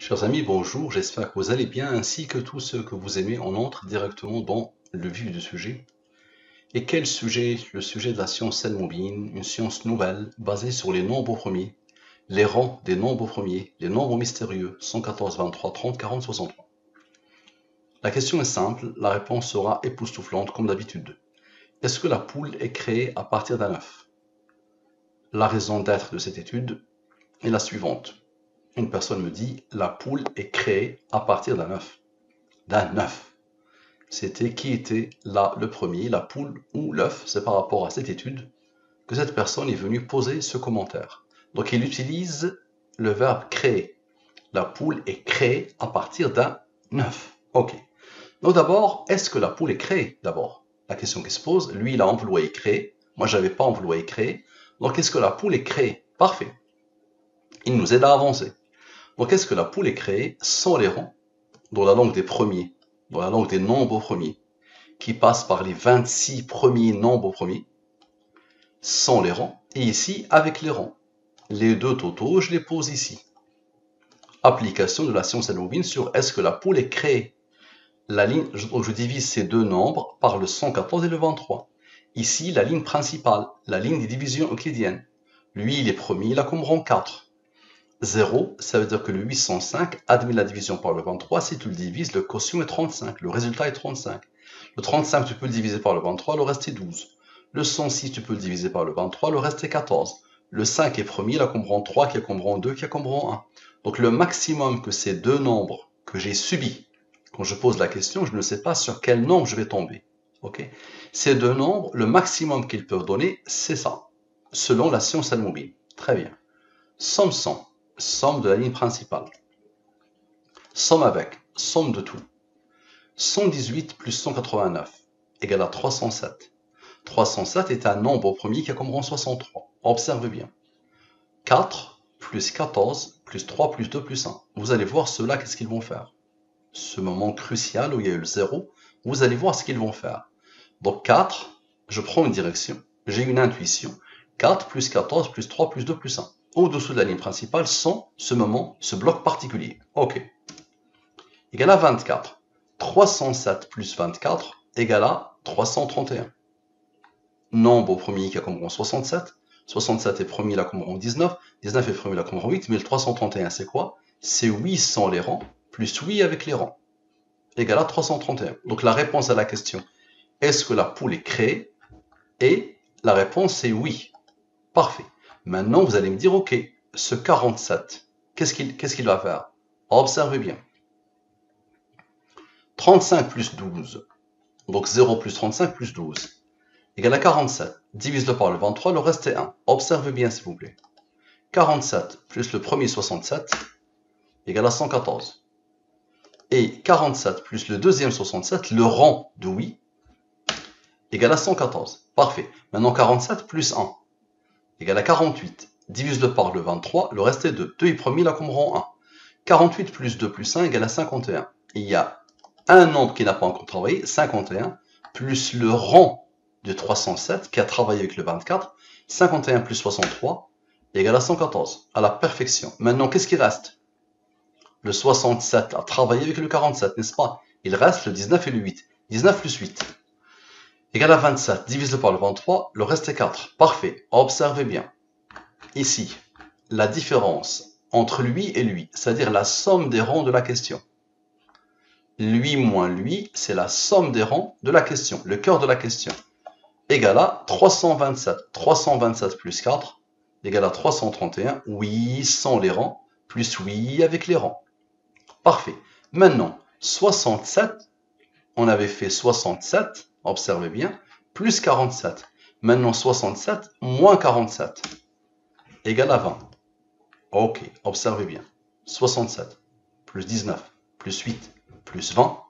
Chers amis, bonjour, j'espère que vous allez bien, ainsi que tous ceux que vous aimez. On entre directement dans le vif du sujet. Et quel sujet? Le sujet de la science Elmobine, une science nouvelle basée sur les nombres premiers, les rangs des nombres premiers, les nombres mystérieux, 114, 23, 30, 40, 63. La question est simple, la réponse sera époustouflante comme d'habitude. Est-ce que la poule est créée à partir d'un œuf? La raison d'être de cette étude est la suivante. Une personne me dit, la poule est créée à partir d'un œuf. D'un œuf. C'était qui était là le premier, la poule ou l'œuf? C'est par rapport à cette étude que cette personne est venue poser ce commentaire. Donc il utilise le verbe créer. La poule est créée à partir d'un œuf. Ok. Donc d'abord, est-ce que la poule est créée? D'abord, la question qui se pose, lui il a employé créer, moi j'avais pas employé créer. Donc est-ce que la poule est créée? Parfait. Il nous aide à avancer. Donc est-ce que la poule est créée sans les rangs, dans la langue des premiers, dans la langue des nombres premiers, qui passe par les 26 premiers nombres premiers, sans les rangs, et ici avec les rangs. Les deux totaux, je les pose ici. Application de la science Elmobine sur est-ce que la poule est créée? La ligne, je divise ces deux nombres par le 114 et le 23. Ici, la ligne principale, la ligne des divisions euclidiennes. Lui, il est premier, il a comme rang 4. 0, ça veut dire que le 805 admet la division par le 23. Si tu le divises, le quotient est 35. Le résultat est 35. Le 35, tu peux le diviser par le 23, le reste est 12. Le 106, tu peux le diviser par le 23, le reste est 14. Le 5 est premier, il a comme rang 3, qui a comme rang 2, qui a comme rang 1. Donc le maximum que ces deux nombres que j'ai subis, quand je pose la question, je ne sais pas sur quel nombre je vais tomber. Okay? Ces deux nombres, le maximum qu'ils peuvent donner, c'est ça, selon la science Elmobine. Très bien. Somme 100. Somme de la ligne principale. Somme avec, somme de tout. 118 plus 189 égale à 307. 307 est un nombre premier qui a comme rang 63. Observe bien. 4 plus 14 plus 3 plus 2 plus 1. Vous allez voir ceux-là, qu'est-ce qu'ils vont faire. Ce moment crucial où il y a eu le 0, vous allez voir ce qu'ils vont faire. Donc 4, je prends une direction, j'ai une intuition. 4 plus 14 plus 3 plus 2 plus 1. Au-dessous de la ligne principale sont ce moment, ce bloc particulier. Ok. Égale à 24. 307 plus 24 égale à 331. Nombre au premier qui a comme rang 67. 67 est premier, là comme rang 19. 19 est premier, là comme rang 8. Mais le 331, c'est quoi? C'est 8 sans les rangs, plus 8 avec les rangs. Égale à 331. Donc la réponse à la question, est-ce que la poule est créée? Et la réponse c'est oui. Parfait. Maintenant, vous allez me dire, ok, ce 47, qu'est-ce qu'il va faire? Observez bien. 35 plus 12, donc 0 plus 35 plus 12, égale à 47. Divise-le par le 23, le reste est 1. Observez bien, s'il vous plaît. 47 plus le premier 67 égale à 114. Et 47 plus le deuxième 67, le rang de oui, égale à 114. Parfait. Maintenant, 47 plus 1 égale à 48. Divise-le par le 23, le reste est 2. 2 est premier, là comme rang 1. 48 plus 2 plus 1 égale à 51. Et il y a un nombre qui n'a pas encore travaillé, 51, plus le rang de 307 qui a travaillé avec le 24, 51 plus 63 égale à 114, à la perfection. Maintenant, qu'est-ce qui reste? Le 67 a travaillé avec le 47, n'est-ce pas? Il reste le 19 et le 8. 19 plus 8 égale à 27. Divise-le par le 23, le reste est 4. Parfait. Observez bien. Ici, la différence entre lui et lui, c'est-à-dire la somme des rangs de la question. Lui moins lui, c'est la somme des rangs de la question, le cœur de la question. Égale à 327. 327 plus 4 égale à 331. Oui sans les rangs, plus oui avec les rangs. Parfait. Maintenant, 67, on avait fait 67, observez bien, plus 47. Maintenant, 67 moins 47 égale à 20. Ok, observez bien. 67 plus 19 plus 8 plus 20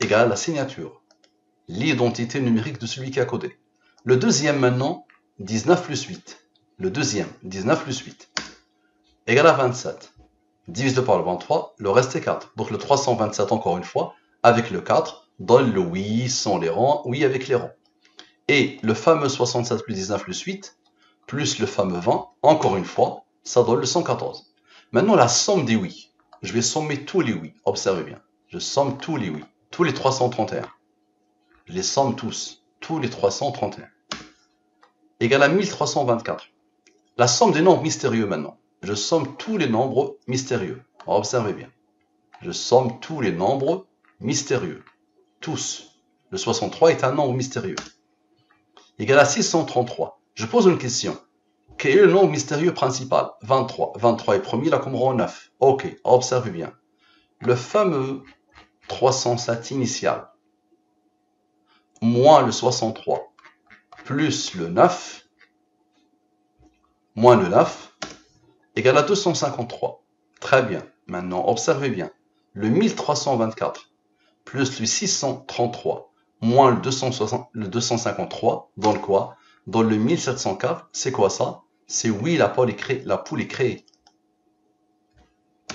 égale la signature, l'identité numérique de celui qui a codé. Le deuxième maintenant, 19 plus 8. Le deuxième, 19 plus 8 égale à 27. Divise-le par le 23, le reste est 4. Donc le 327, encore une fois, avec le 4, donne le oui sans les rangs, oui avec les rangs. Et le fameux 67 plus 19 plus 8, plus le fameux 20, encore une fois, ça donne le 114. Maintenant, la somme des oui. Je vais sommer tous les 8. Observez bien. Je somme tous les 8. Tous les 331. Je les somme tous. Tous les 331. Égale à 1324. La somme des nombres mystérieux maintenant. Je somme tous les nombres mystérieux. Observez bien. Je somme tous les nombres mystérieux. Tous. Le 63 est un nombre mystérieux. Égal à 633. Je pose une question. Quel est le nombre mystérieux principal? 23. 23 est premier, là comme rang 9. Ok, observez bien. Le fameux 307 initial, moins le 63, plus le 9, moins le 9, égale à 253. Très bien. Maintenant, observez bien. Le 1324, plus le 633, moins le 253, donne quoi? Dans le 1704, c'est quoi ça? C'est oui, la poule est créée.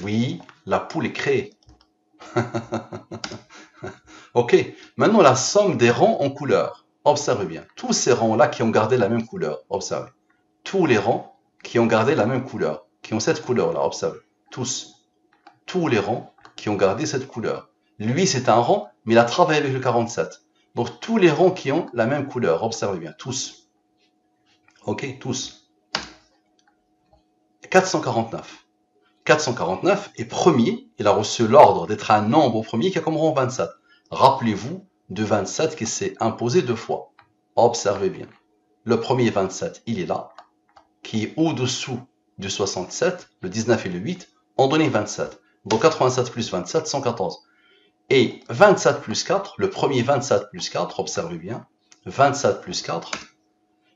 Oui, la poule est créée. Ok, maintenant la somme des rangs en couleur. Observez bien, tous ces rangs-là qui ont gardé la même couleur. Observez. Tous les rangs qui ont gardé la même couleur, qui ont cette couleur-là. Observez. Tous. Tous les rangs qui ont gardé cette couleur. Lui, c'est un rang, mais il a travaillé avec le 47. Donc tous les rangs qui ont la même couleur. Observez bien, tous. Ok, tous. 449. 449 est premier, il a reçu l'ordre d'être un nombre premier qui a comme rang 27. Rappelez-vous de 27 qui s'est imposé deux fois. Observez bien. Le premier 27, il est là, qui est au-dessous du 67, le 19 et le 8, ont donné 27. Donc 87 plus 27, 114. Et 27 plus 4, le premier 27 plus 4, observez bien, 27 plus 4,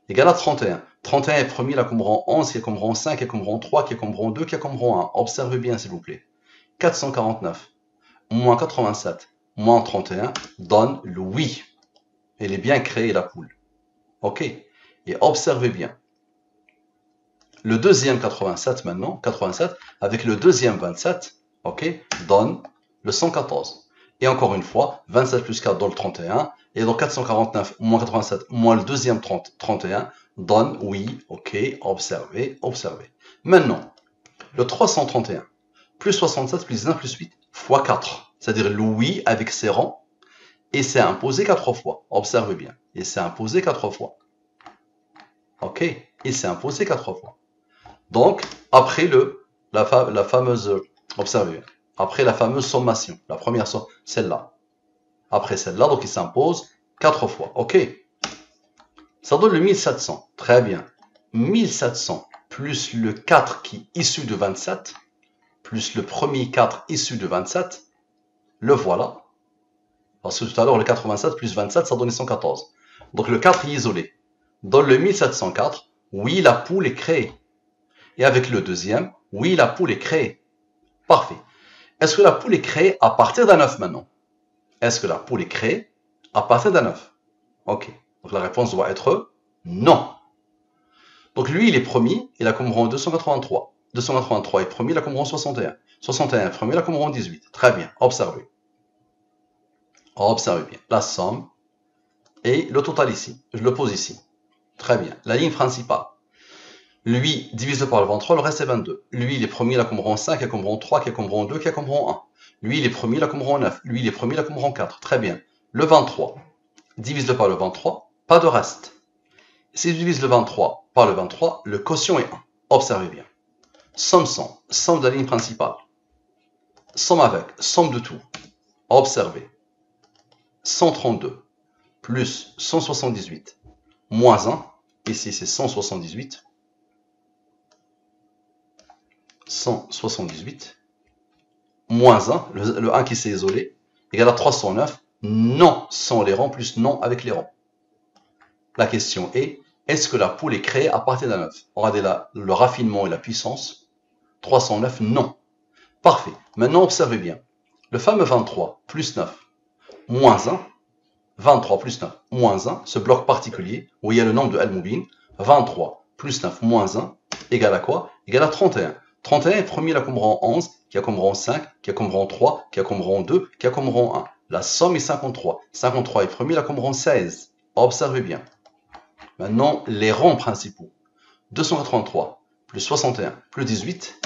égale à 31. 31 est premier, là comme rang 11, qui est comme rang 5, qui est comme rang 3, qui est comme rang 2, qui est comme rang 1. Observez bien, s'il vous plaît. 449, moins 87, moins 31, donne le oui. Elle est bien créée, la poule. Ok. Et observez bien. Le deuxième 87 maintenant, 87, avec le deuxième 27, ok, donne le 114. Et encore une fois, 27 plus 4 donne le 31. Et donc 449 moins 87 moins le deuxième 31 donne oui, ok, observez, observez. Maintenant, le 331 plus 67 plus 19 plus 8 fois 4. C'est-à-dire le oui avec ses rangs. Et c'est imposé 4 fois. Observez bien. Et c'est imposé 4 fois. Ok. Et c'est imposé 4 fois. Donc, après la fameuse, observez bien, après la fameuse sommation, la première somme, celle-là. Après celle-là, donc il s'impose 4 fois. Ok. Ça donne le 1700. Très bien. 1700 plus le 4 qui est issu de 27, plus le premier 4 issu de 27, le voilà. Parce que tout à l'heure, le 87 plus 27, ça donnait 114. Donc le 4 est isolé. Dans le 1704, oui, la poule est créée. Et avec le deuxième, oui, la poule est créée. Parfait. Est-ce que la poule est créée à partir d'un 9 maintenant? Est-ce que la poule est créée à partir d'un 9? Ok. Donc la réponse doit être non. Donc lui, il est premier, il a comme rang 283. 283 est premier, il a comme rang 61. 61 est premier, il a comme rang 18. Très bien, observez. Observez bien. La somme et le total ici. Je le pose ici. Très bien. La ligne principale. Lui, divisé par le 23, le reste est 22. Lui, il est premier, il a comme rang 5, il a comme rang 3, qui a comme rang 2, qui a comme rang 1. Lui, il est premier, il a comme rang 9. Lui, il est premier, il a comme rang 4. Très bien. Le 23, divise-le par le 23, pas de reste. Si je divise le 23 par le 23, le quotient est 1. Observez bien. Somme 100, somme de la ligne principale. Somme avec, somme de tout. Observez. 132 plus 178 moins 1. Ici, c'est 178. 178 moins 1, le 1 qui s'est isolé, égale à 309, non sans les rangs plus non avec les rangs. La question est, est-ce que la poule est créée à partir d'un 9? Regardez là, le raffinement et la puissance. 309, non. Parfait. Maintenant, observez bien. Le fameux 23 plus 9 moins 1, 23 plus 9 moins 1, ce bloc particulier où il y a le nombre de Al-Moubin, 23 plus 9 moins 1, égale à quoi? Égale à 31. 31 est premier, là comme rang 11, qui a comme rang 5, qui a comme rang 3, qui a comme rang 2, qui a comme rang 1. La somme est 53. 53 est premier, là comme rang 16. Observez bien. Maintenant, les rangs principaux. 283 plus 61 plus 18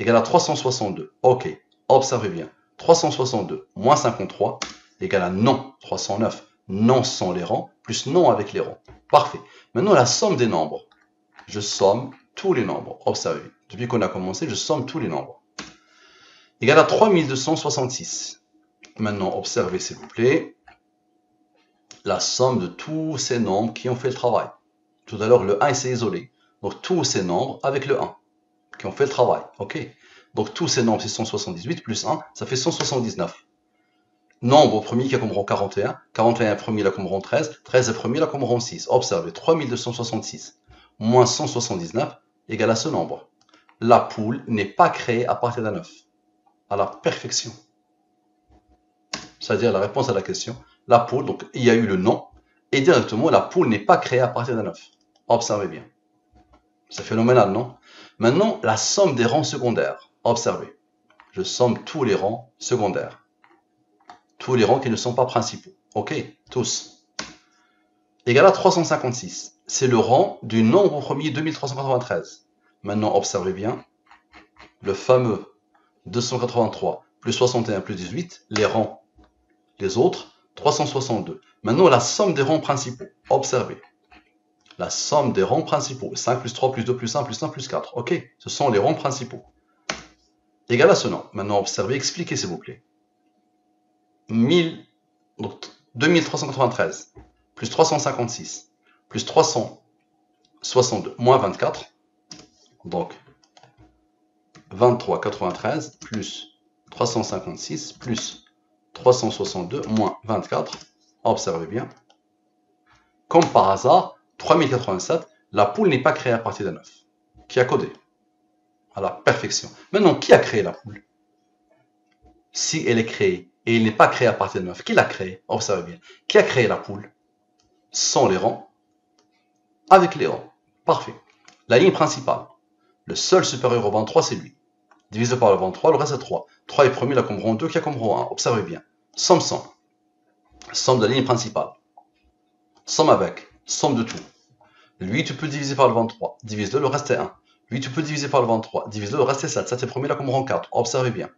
égale à 362. Ok, observez bien. 362 moins 53 égale à non. 309. Non sans les rangs, plus non avec les rangs. Parfait. Maintenant, la somme des nombres. Je somme tous les nombres. Observez. Depuis qu'on a commencé, je somme tous les nombres. Égale à 3266. Maintenant, observez s'il vous plaît la somme de tous ces nombres qui ont fait le travail. Tout à l'heure, le 1 s'est isolé. Donc, tous ces nombres avec le 1 qui ont fait le travail. Ok. Donc, tous ces nombres, c'est 178 plus 1, ça fait 179. Nombre premier qui a comme rang 41, 41 premier là comme rang 13, 13 premier là comme rang 6. Observez, 3266 moins 179 égale à ce nombre. La poule n'est pas créée à partir d'un 9. À la perfection. C'est-à-dire la réponse à la question. La poule, donc il y a eu le nom, et directement la poule n'est pas créée à partir d'un 9. Observez bien. C'est phénoménal, non? Maintenant, la somme des rangs secondaires. Observez. Je somme tous les rangs secondaires. Tous les rangs qui ne sont pas principaux. Ok? Tous. Égal à 356. C'est le rang du nombre premier 2393. Maintenant, observez bien. Le fameux 283 plus 61 plus 18, les rangs. Les autres, 362. Maintenant, la somme des rangs principaux. Observez. La somme des rangs principaux. 5 plus 3 plus 2 plus 1 plus 1 plus 4. Ok? Ce sont les rangs principaux. Égal à ce nom. Maintenant, observez, expliquez s'il vous plaît. 2393 plus 356 plus 362 moins 24. Donc, 2393 plus 356 plus 362 moins 24. Observez bien. Comme par hasard, 3087, la poule n'est pas créée à partir de 9. Qui a codé? À la perfection. Maintenant, qui a créé la poule? Si elle est créée et elle n'est pas créée à partir de 9, qui l'a créée? Observez bien. Qui a créé la poule? Sans les rangs, avec les rangs. Parfait. La ligne principale. Le seul supérieur au 23, c'est lui. Divisé par le 23, le reste est 3. 3 est premier, là comme rang 2, qui a comme rang 1. Observez bien. Somme 100. Somme de la ligne principale. Somme avec. Somme de tout. Lui, tu peux diviser par le 23. Divise-le, le reste est 1. Lui, tu peux diviser par le 23. Divise-le, le reste est 7. 7 est premier, là comme rang 4. Observez bien.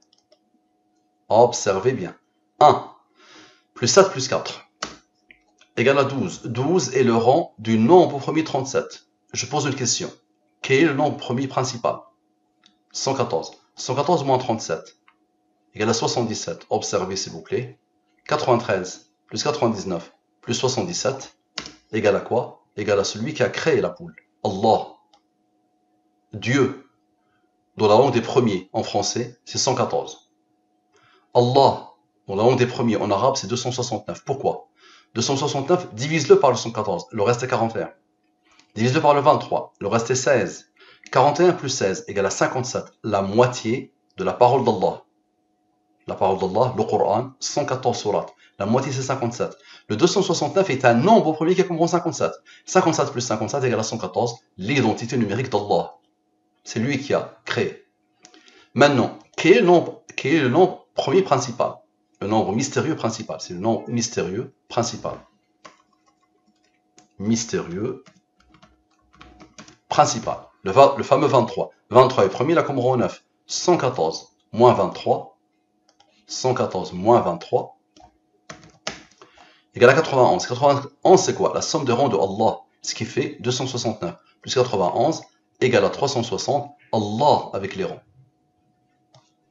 Observez bien. 1 plus 7 plus 4 égale à 12. 12 est le rang du nombre premier 37. Je pose une question. Quel est le nombre premier principal? 114. 114 moins 37 égale à 77. Observez s'il vous plaît. 93 plus 99 plus 77 égale à quoi? Égale à celui qui a créé la poule. Allah. Dieu. Dans la langue des premiers en français, c'est 114. Allah. Dans la langue des premiers en arabe, c'est 269. Pourquoi? 269, divise-le par le 114, le reste est 41. Divise-le par le 23, le reste est 16. 41 plus 16 égale à 57, la moitié de la parole d'Allah. La parole d'Allah, le Coran, 114 sourates. La moitié c'est 57. Le 269 est un nombre premier qui a comme 57. 57 plus 57 égale à 114, l'identité numérique d'Allah. C'est lui qui a créé. Maintenant, quel est le nombre premier principal? Le nombre mystérieux principal. C'est le nombre mystérieux principal. Mystérieux principal. Le fameux 23. 23 est premier, là comme rang 9. 114 moins 23. 114 moins 23 égale à 91. 91 c'est quoi? La somme de rangs de Allah. Ce qui fait 269 plus 91 égale à 360. Allah avec les rangs.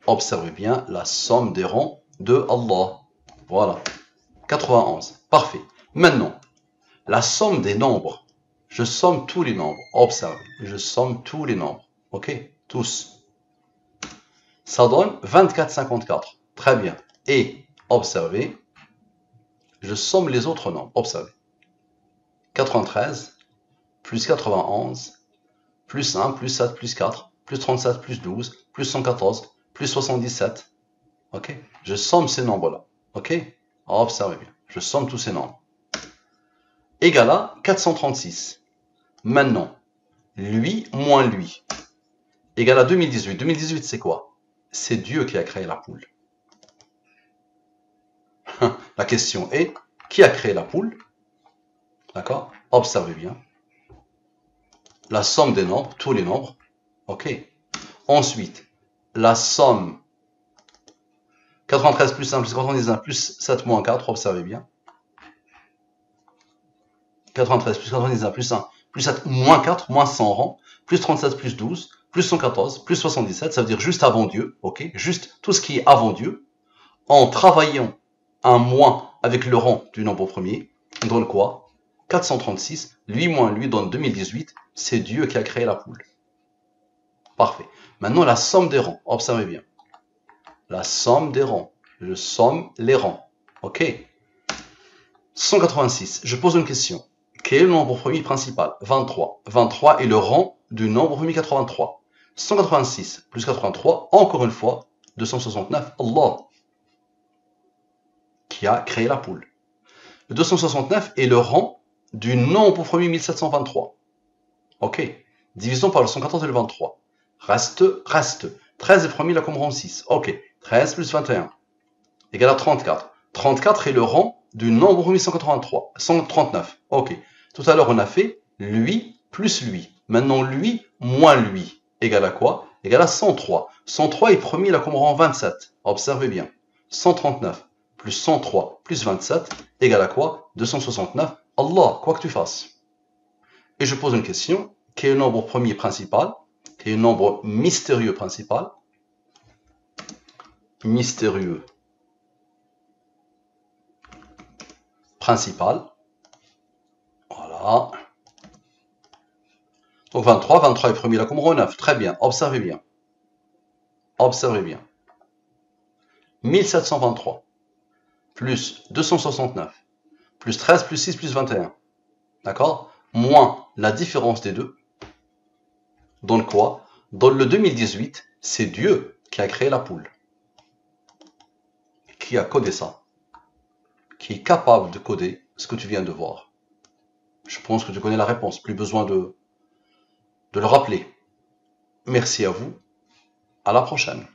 Observez bien la somme des rangs de Allah. Voilà. 91. Parfait. Maintenant, la somme des nombres. Je somme tous les nombres. Observez. Je somme tous les nombres. Ok? Tous. Ça donne 24,54. Très bien. Et, observez, je somme les autres nombres. Observez. 93, plus 91, plus 1, plus 7, plus 4, plus 37, plus 12, plus 114, plus 77. Ok? Je somme ces nombres-là. Ok? Observez bien. Je somme tous ces nombres. Égal à 436. Maintenant, lui moins lui. Égal à 2018. 2018, c'est quoi? C'est Dieu qui a créé la poule. La question est, qui a créé la poule? D'accord? Observez bien. La somme des nombres, tous les nombres. Ok? Ensuite, la somme 93 plus 1 plus 99 plus 7 moins 4, observez bien. 93 plus 99 plus 1 plus 7 moins 4, moins 100 rangs, plus 37 plus 12, plus 114, plus 77, ça veut dire juste avant Dieu, ok? Juste tout ce qui est avant Dieu, en travaillant un moins avec le rang du nombre premier, donne quoi? 436, lui moins lui donne 2018, c'est Dieu qui a créé la poule. Parfait. Maintenant, la somme des rangs, observez bien. La somme des rangs, je somme les rangs, ok? 186, je pose une question. Quel est le nombre premier principal? 23. 23 est le rang du nombre premier 83. 186 plus 83, encore une fois, 269, Allah, qui a créé la poule. Le 269 est le rang du nombre premier 1723. Ok. Divisons par le 114 et le 23. Reste. 13 est premier là comme rang 6. Ok. 13 plus 21 égale à 34. 34 est le rang du nombre premier 139. Ok. Tout à l'heure, on a fait lui plus lui. Maintenant, lui moins lui égale à quoi? Égale à 103. 103 est premier là comme rang 27. Observez bien. 139 plus 103 plus 27 égale à quoi? 269. Allah, quoi que tu fasses. Et je pose une question. Quel est le nombre premier principal? Quel est le nombre mystérieux principal? Mystérieux principal. Voilà. Donc 23, 23 est premier là comme rang 9. Très bien, observez bien. Observez bien. 1723 plus 269 plus 13 plus 6 plus 21. D'accord? Moins la différence des deux. Donne quoi? Donne le 2018, c'est Dieu qui a créé la poule. Qui a codé ça? Qui est capable de coder ce que tu viens de voir. Je pense que tu connais la réponse, plus besoin de le rappeler. Merci à vous, à la prochaine.